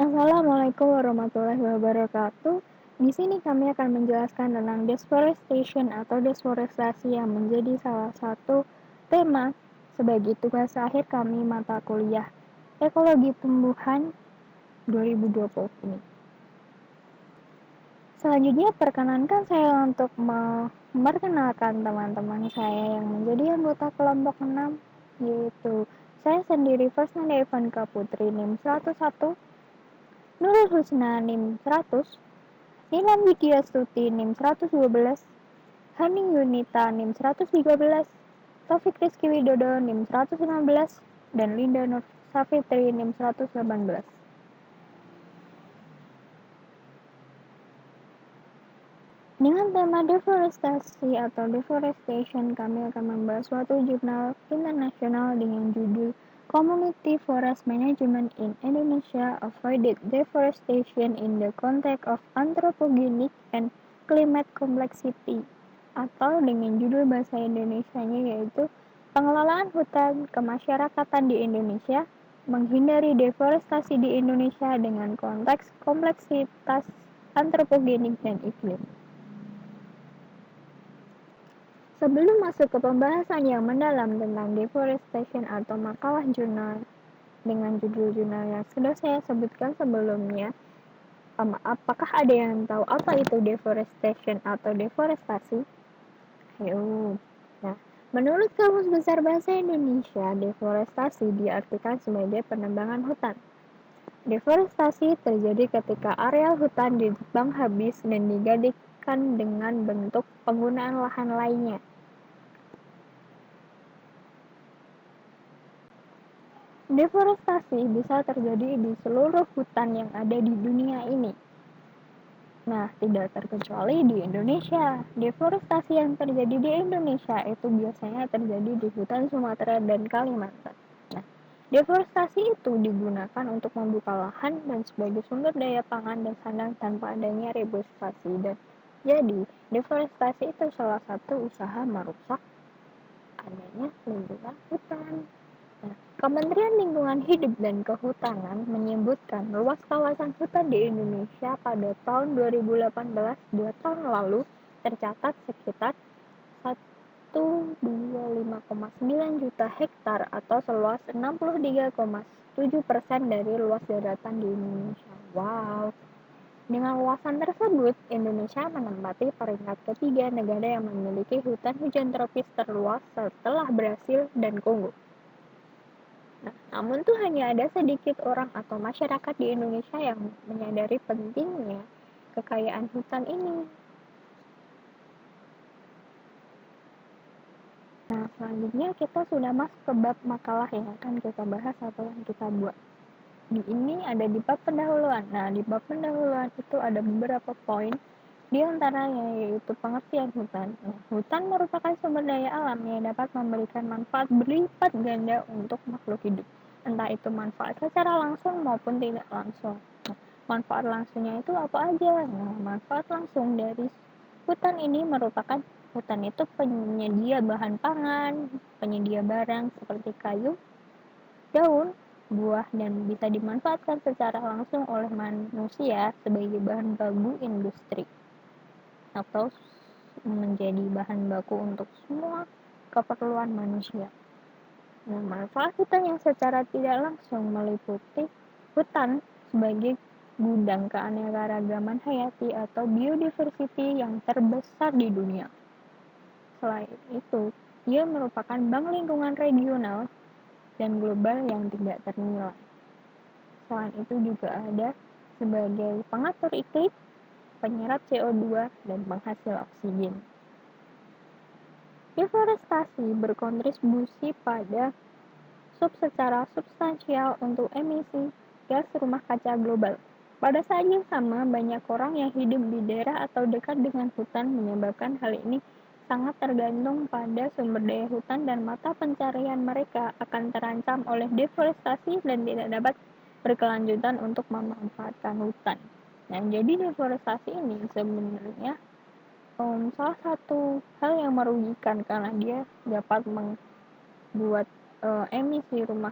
Assalamualaikum warahmatullahi wabarakatuh. Di sini kami akan menjelaskan tentang deforestation atau deforestasi yang menjadi salah satu tema sebagai tugas akhir kami mata kuliah Ekologi Tumbuhan 2020 ini. Selanjutnya perkenankan saya untuk memperkenalkan teman-teman saya yang menjadi anggota kelompok 6, yaitu saya sendiri Firstnanda Ivanka Putri NIM 101, Nurul Husna NIM 100, Nilam Widyastuti NIM 112, Haning Yunita NIM 113, Taufik Rizky Widodo NIM 115, dan Linda Nur Safitri NIM 118. Dengan tema deforestasi atau deforestation, kami akan membahas suatu jurnal internasional dengan judul Community Forest Management in Indonesia Avoided Deforestation in the Context of Anthropogenic and Climate Complexity, atau dengan judul bahasa Indonesianya yaitu Pengelolaan Hutan Kemasyarakatan di Indonesia, Menghindari Deforestasi di Indonesia dengan Konteks Kompleksitas Antropogenik dan Iklim. Sebelum masuk ke pembahasan yang mendalam tentang deforestation atau makalah jurnal dengan judul jurnal yang sudah saya sebutkan sebelumnya, apakah ada yang tahu apa itu deforestation atau deforestasi? Ayo. Nah, menurut Kamus Besar Bahasa Indonesia, deforestasi diartikan sebagai penebangan hutan. Deforestasi terjadi ketika areal hutan ditebang habis dan digantikan dengan bentuk penggunaan lahan lainnya. Deforestasi bisa terjadi di seluruh hutan yang ada di dunia ini. Nah, tidak terkecuali di Indonesia. Deforestasi yang terjadi di Indonesia itu biasanya terjadi di hutan Sumatera dan Kalimantan. Nah, deforestasi itu digunakan untuk membuka lahan dan sebagai sumber daya pangan dan sandang tanpa adanya reforestasi. Dan jadi, deforestasi itu salah satu usaha merusak adanya lingkungan hutan. Kementerian Lingkungan Hidup dan Kehutanan menyebutkan luas kawasan hutan di Indonesia pada tahun 2018, 2 tahun lalu, tercatat sekitar 125,9 juta hektar atau seluas 63,7% dari luas daratan di Indonesia. Wow! Dengan luasan tersebut, Indonesia menempati peringkat ketiga negara yang memiliki hutan hujan tropis terluas setelah Brasil dan Kongo. Namun tuh hanya ada sedikit orang atau masyarakat di Indonesia yang menyadari pentingnya kekayaan hutan ini. Nah, selanjutnya kita sudah masuk ke bab makalah yang akan kita bahas atau yang kita buat. Di ini ada di bab pendahuluan. Nah, di bab pendahuluan itu ada beberapa poin, di antaranya yaitu pengertian hutan. Nah, hutan merupakan sumber daya alam yang dapat memberikan manfaat berlipat ganda untuk makhluk hidup. Entah itu manfaat secara langsung maupun tidak langsung. Nah, manfaat langsungnya itu apa aja? Nah, manfaat langsung dari hutan ini merupakan hutan itu penyedia bahan pangan, penyedia barang seperti kayu, daun, buah, dan bisa dimanfaatkan secara langsung oleh manusia sebagai bahan baku industri atau menjadi bahan baku untuk semua keperluan manusia. Nah, manfaat hutan yang secara tidak langsung meliputi hutan sebagai gudang keanekaragaman hayati atau biodiversity yang terbesar di dunia. Selain itu, ia merupakan bank lingkungan regional dan global yang tidak ternilai. Selain itu juga ada sebagai pengatur iklim, penyerap CO2, dan penghasil oksigen. Deforestasi berkontribusi pada secara substansial untuk emisi gas rumah kaca global. Pada saat yang sama, banyak orang yang hidup di daerah atau dekat dengan hutan menyebabkan hal ini sangat tergantung pada sumber daya hutan dan mata pencarian mereka akan terancam oleh deforestasi dan tidak dapat berkelanjutan untuk memanfaatkan hutan. Nah, jadi deforestasi ini sebenarnya salah satu hal yang merugikan karena dia dapat membuat emisi rumah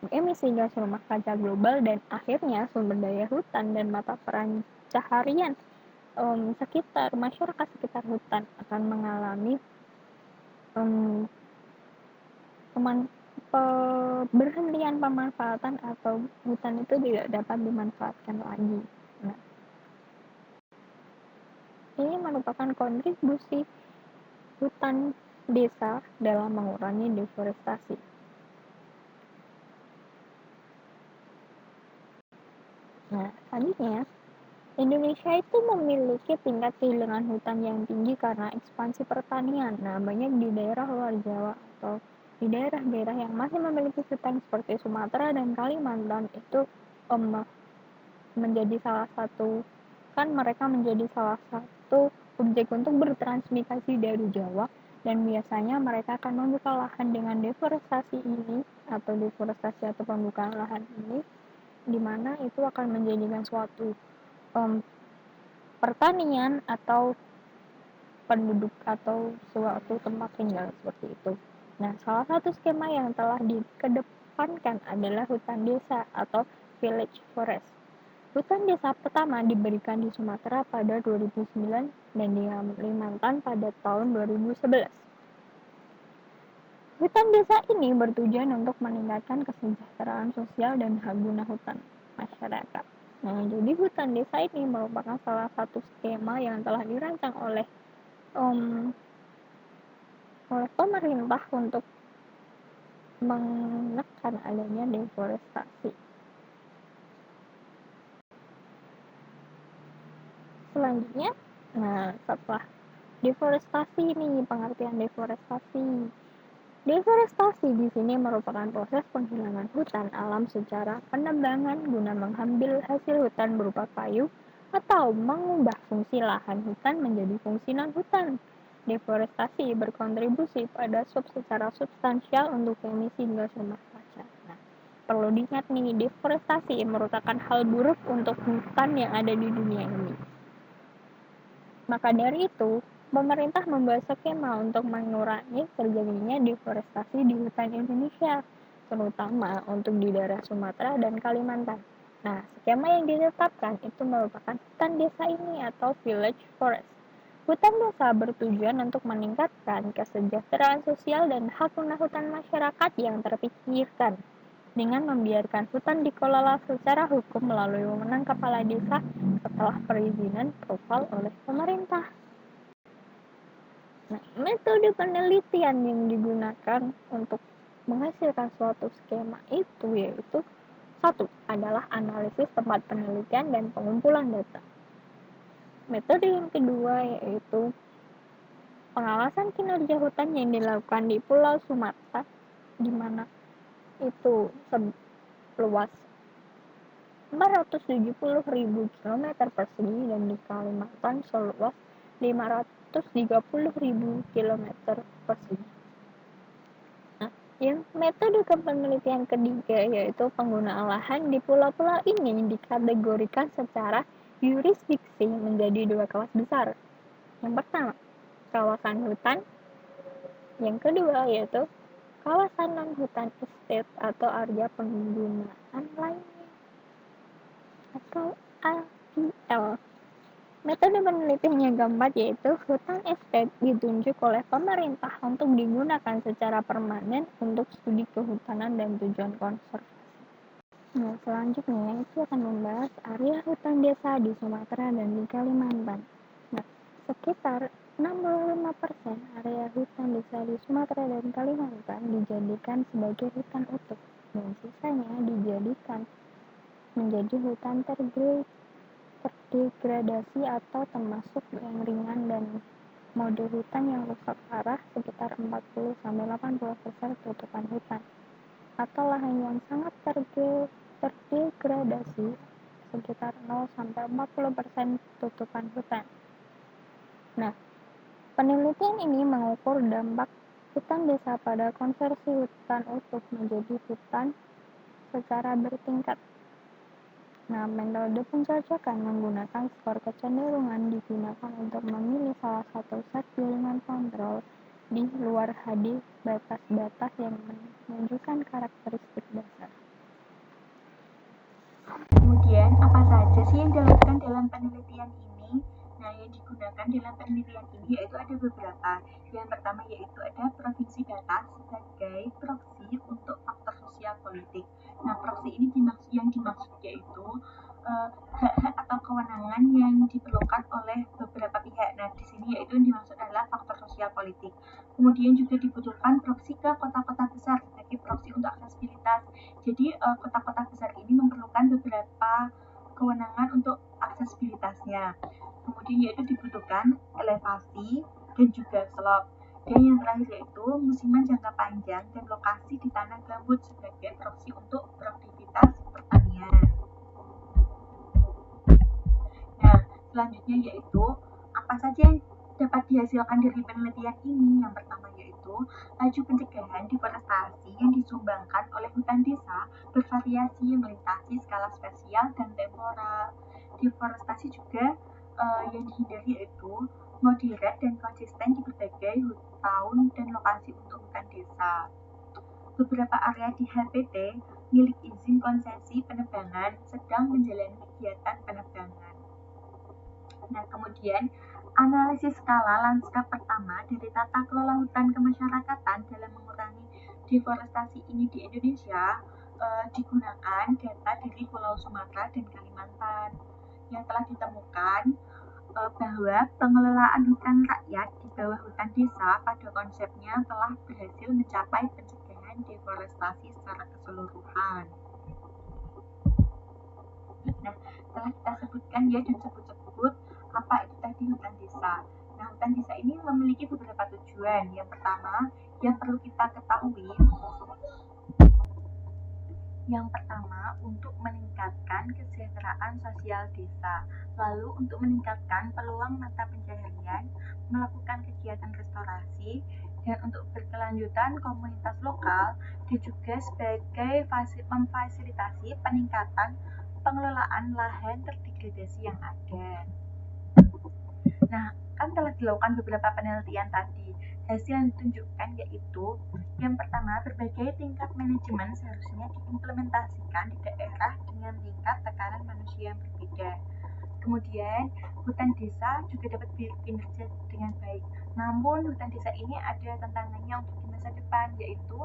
emisi gas rumah kaca global, dan akhirnya sumber daya hutan dan mata pencaharian masyarakat sekitar hutan akan mengalami berhentian pemanfaatan atau hutan itu tidak dapat dimanfaatkan lagi. Nah, ini merupakan kontribusi hutan desa dalam mengurangi deforestasi. Nah, selanjutnya, Indonesia itu memiliki tingkat kehilangan hutan yang tinggi karena ekspansi pertanian. Nah, banyak di daerah luar Jawa atau di daerah-daerah yang masih memiliki hutan seperti Sumatera dan Kalimantan itu menjadi salah satu mereka menjadi salah satu objek untuk bertransmigrasi dari Jawa, dan biasanya mereka akan membuka lahan dengan deforestasi ini atau deforestasi atau pembukaan lahan ini, di mana itu akan menjadikan suatu pertanian atau penduduk atau suatu tempat tinggal seperti itu. Nah, salah satu skema yang telah dikedepankan adalah hutan desa atau village forest. Hutan desa pertama diberikan di Sumatera pada 2009 dan di Kalimantan pada tahun 2011. Hutan desa ini bertujuan untuk meningkatkan kesejahteraan sosial dan hak guna hutan masyarakat. Nah, jadi hutan desa ini merupakan salah satu skema yang telah dirancang oleh pemerintah untuk menekan adanya deforestasi. Selanjutnya, nah setelah deforestasi ini, pengertian deforestasi. Deforestasi di sini merupakan proses penghilangan hutan alam secara penebangan guna mengambil hasil hutan berupa kayu atau mengubah fungsi lahan hutan menjadi fungsi non-hutan. Deforestasi berkontribusi pada secara substansial untuk emisi gas rumah kaca. Nah, perlu diingat nih, deforestasi merupakan hal buruk untuk hutan yang ada di dunia ini. Maka dari itu, pemerintah membuat skema untuk mengurangi terjadinya deforestasi di hutan Indonesia, terutama untuk di daerah Sumatera dan Kalimantan. Nah, skema yang ditetapkan itu merupakan hutan desa ini atau village forest. Hutan desa bertujuan untuk meningkatkan kesejahteraan sosial dan hak guna hutan masyarakat yang terpikirkan dengan membiarkan hutan dikelola secara hukum melalui wewenang kepala desa setelah perizinan profil oleh pemerintah. Nah, metode penelitian yang digunakan untuk menghasilkan suatu skema itu yaitu satu adalah analisis tempat penelitian dan pengumpulan data. Metode yang kedua yaitu pengawasan kinerja hutan yang dilakukan di Pulau Sumatera, di mana itu seluas 470.000 km persegi dan di Kalimantan seluas 530.000 km persegi. Nah, yang metode penelitian ketiga yaitu penggunaan lahan di pulau-pulau ini dikategorikan secara yurisdiksi menjadi dua kelas besar. Yang pertama, kawasan hutan. Yang kedua yaitu kawasan non-hutan estate atau area penggunaan lainnya atau APL. Metode penelitian yang keempat yaitu hutan estate ditunjuk oleh pemerintah untuk digunakan secara permanen untuk studi kehutanan dan tujuan konservasi. Nah, selanjutnya itu akan membahas area hutan desa di Sumatera dan di Kalimantan. Nah, sekitar 65% area hutan desa di Sumatera dan Kalimantan dijadikan sebagai hutan utuh dan sisanya dijadikan menjadi hutan terdegradasi atau termasuk yang ringan dan mode hutan yang rusak parah sekitar 40-80% tutupan hutan, atau lahan yang sangat terdegradasi sekitar 0-40% tutupan hutan. Nah, penelitian ini mengukur dampak hutan desa pada konversi hutan utuh menjadi hutan secara bertingkat. Nah, metode pencocokan menggunakan skor kecenderungan digunakan untuk memilih salah satu set bilangan kontrol di luar HD batas-batas yang menunjukkan karakteristik dasar. Apa saja sih yang dilakukan dalam penelitian ini? Nah, yang digunakan dalam penelitian ini yaitu ada beberapa. Yang pertama yaitu ada provinsi data sebagai proksi untuk faktor sosial politik. Nah, proksi ini yang dimaksud yaitu hak-hak atau kewenangan yang diperlukan oleh beberapa pihak. Nah, di sini yaitu yang dimaksud adalah faktor sosial politik. Kemudian juga dibutuhkan proksi ke kota-kota besar sebagai proksi untuk aksesibilitas. Jadi kota-kota besar ini memerlukan beberapa kewenangan untuk aksesibilitasnya. Kemudian yaitu dibutuhkan elevasi dan juga slop. Dan yang terakhir yaitu musiman jangka panjang dan lokasi di tanah gambut sebagai proksi untuk produktivitas pertanian. Nah, selanjutnya yaitu apa saja yang dapat dihasilkan dari penelitian ini. Yang pertama yaitu laju pencegahan deforestasi yang disumbangkan oleh hutan desa bervariasi melintasi skala spesial dan temporal. Deforestasi juga yang dihindari yaitu moderat dan konsisten di berbagai tahun dan lokasi untuk hutan desa. Beberapa area di HPT milik izin konsesi penebangan sedang menjalani kegiatan penebangan. Nah, kemudian analisis skala lanskap pertama dari tata kelola hutan kemasyarakatan dalam mengurangi deforestasi ini di Indonesia digunakan data dari Pulau Sumatera dan Kalimantan yang telah ditemukan bahwa pengelolaan hutan rakyat di bawah hutan desa pada konsepnya telah berhasil mencapai pencegahan deforestasi secara keseluruhan. Nah, telah kita sebutkan ya dan sebut-sebut apa itu tadi hutan desa. Nah, hutan desa ini memiliki beberapa tujuan. Yang pertama, yang perlu kita ketahui, yang pertama untuk meningkatkan kesejahteraan sosial desa, lalu untuk meningkatkan peluang mata pencaharian, melakukan kegiatan restorasi, dan untuk berkelanjutan komunitas lokal, dan juga sebagai memfasilitasi peningkatan pengelolaan lahan terdegradasi yang ada. Nah, kan telah dilakukan beberapa penelitian tadi. Hasil yang ditunjukkan yaitu yang pertama, berbagai tingkat manajemen seharusnya diimplementasikan di daerah dengan tingkat tekanan manusia yang berbeda. Kemudian, hutan desa juga dapat bekerja dengan baik. Namun, hutan desa ini ada tantangannya untuk di masa depan, yaitu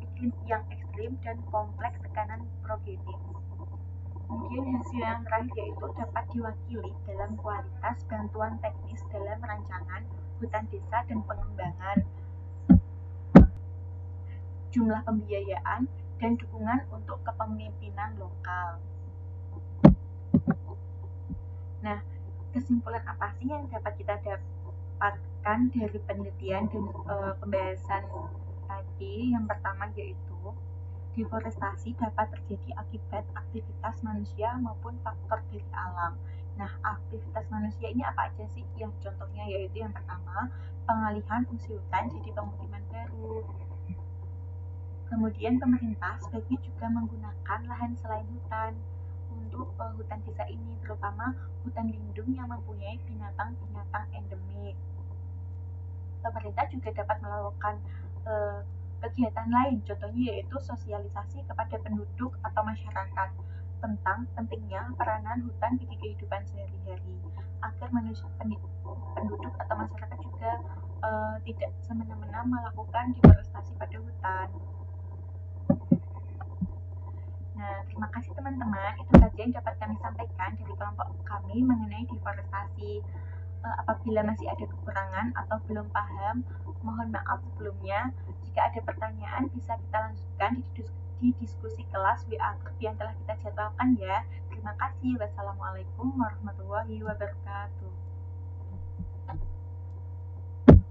iklim yang ekstrim dan kompleks tekanan progenik. Kemudian hasil yang terakhir yaitu dapat diwakili dalam kualitas bantuan teknis dalam rancangan hutan desa dan pengembangan, jumlah pembiayaan, dan dukungan untuk kepemimpinan lokal. Nah, kesimpulan apa sih yang dapat kita dapatkan dari penelitian dan pembahasan tadi? Yang pertama yaitu deforestasi dapat terjadi akibat aktivitas manusia maupun faktor dari alam. Nah, aktivitas manusia ini apa aja sih? Yang contohnya yaitu yang pertama, pengalihan fungsi hutan jadi pemukiman baru. Kemudian pemerintah sebaiknya juga menggunakan lahan selain hutan untuk hutan desa ini, terutama hutan lindung yang mempunyai binatang-binatang endemik. Pemerintah juga dapat melakukan kegiatan lain, contohnya yaitu sosialisasi kepada penduduk atau masyarakat tentang pentingnya peranan hutan bagi kehidupan sehari-hari, agar penduduk atau masyarakat juga tidak semena-mena melakukan deforestasi pada hutan. Nah, terima kasih teman-teman. Itu saja yang dapat kami sampaikan dari kelompok kami mengenai deforestasi. Apabila masih ada kekurangan atau belum paham, mohon maaf sebelumnya. Jika ada pertanyaan, bisa kita lanjutkan di diskusi kelas WA Group yang telah kita jadwalkan ya. Terima kasih. Wassalamualaikum warahmatullahi wabarakatuh.